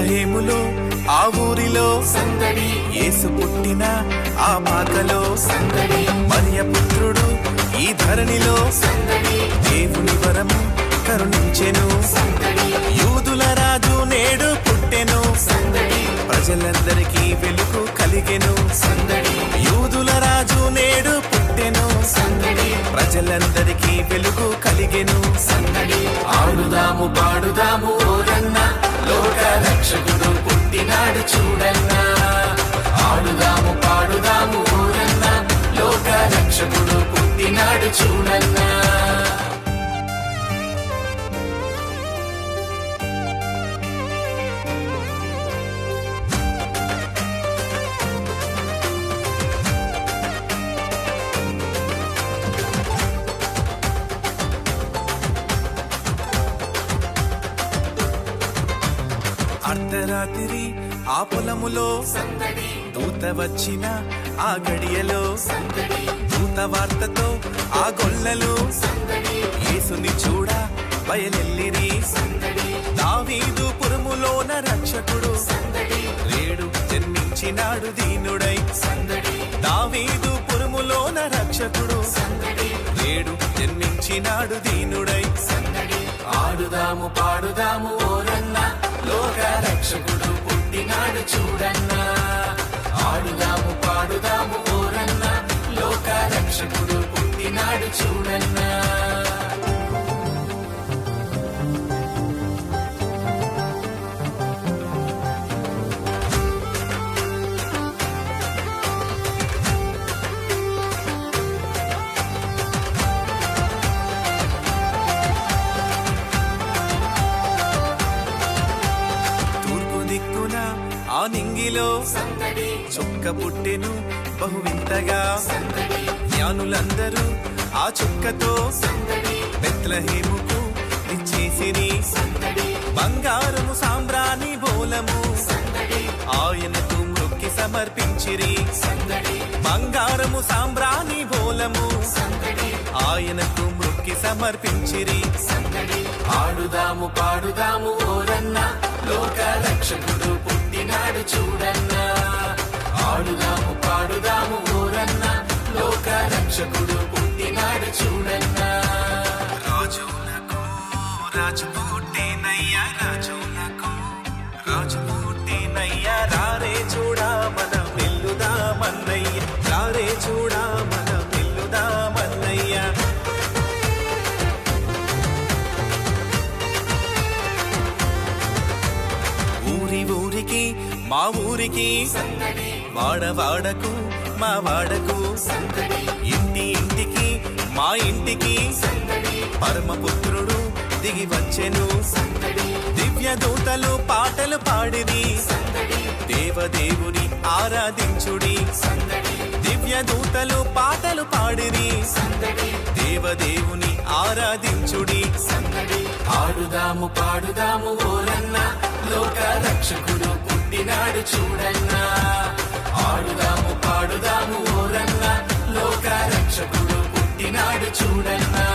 బెత్లెహేములో ఆ ఊరిలో సందడి, యేసు పుట్టిన ఆ పాకలో సందడి, మరియ పుత్రుడు ఈ ధరణిలో సందడి, దేవుని వరము కరుణించెను సందడి, యూదుల రాజు నేడు పుట్టెను సందడి, ప్రజలందరికీ వెలుగు కలిగెను సందడి, యూదుల రాజు నేడు పుట్టెను సందడి, ప్రజలందరికీ వెలుగు కలిగెను సందడి. ఆడుదాము పాడుదాము ఓరన్న, లోక రక్షకుడు పుట్టినాడు చూడన్నా. ఆడుదాము పాడుదాము ఓరన్న, లోక రక్షకుడు పుట్టినాడు చూడన్నా. అర్ధరాత్రి ఆ పొలములో సందడి, దూత వచ్చిన ఆ గడియలో సందడి, దూత వార్తతో ఆ గొల్లలు సందడి, యేసుని చూడ బయలెల్లిరి సందడి, దావీదు పురములోన రక్షకుడు సందడి, రేడు జన్మించినాడు దీనుడై సందడి, దావీదు పురములోన రక్షకుడు సందడి, రేడు జన్మించినాడు దీనుడై సందడి. ఆడుదాము పాడుదాము ఓరన్న, లోక రక్షకుడు పుట్టినాడు చూడన్నా. ఆడుదాము పాడుదాము ఓరన్న, లోక రక్షకుడు పుట్టినాడు చూడన్నా. ఆ నింగిలో సందడి, చుక్క పుట్టెను బహు వింతగా సందడి, జ్ఞానులందరూ ఆ చుక్కతో సందడి, బెత్లెహేముకు ఇచ్చేసిరి సందడి, బంగారము సాంబ్రాణి బోలము సందడి, ఆయనకు మొక్కి సమర్పించిరి సందడి, బంగారము సాంబ్రాణి బోలము సందడి, ఆయనకు మొక్కి సమర్పించిరి సందడి. ఆడుదాము పాడుదాము ఓరన్న, లోక రక్షకుడు పుట్టినాడు చూడన్నా. ఆడుదాము పాడుదాము ఓరన్న, లోక రక్షకుడు పుట్టినాడు చూడన్నా. రాజులకు రాజు పుట్టినయ్యా, రాజులకు రాజు పుట్టినయ్యా, రారే చూడా మన మెల్లుదామన్నయ్య, రారే చూడా మన మెల్లుదామన్నయ్య. ఊరికి మా ఊరికి సందడి, వాడవాడకు మా వాడకు సందడి, ఇంటి ఇంటికి మా ఇంటికి సందడి, పరమపుత్రుడు దిగి వచ్చెను సందడి, దివ్య దూతలు పాటలు పాడిరి సందడి, దేవదేవుని ఆరాధించుడి సందడి, దివ్య దూతలు పాటలు పాడిరి సందడి, దేవదేవుని ఆరాధించుడి సందడి. ఆడుదాము పాడుదాము ఓరన్న, లోక రక్షకుడు పుట్టినాడు చూడన్నా. ఆడుదాము పాడుదాము ఓరన్న, లోక రక్షకుడు పుట్టినాడు చూడన్నా.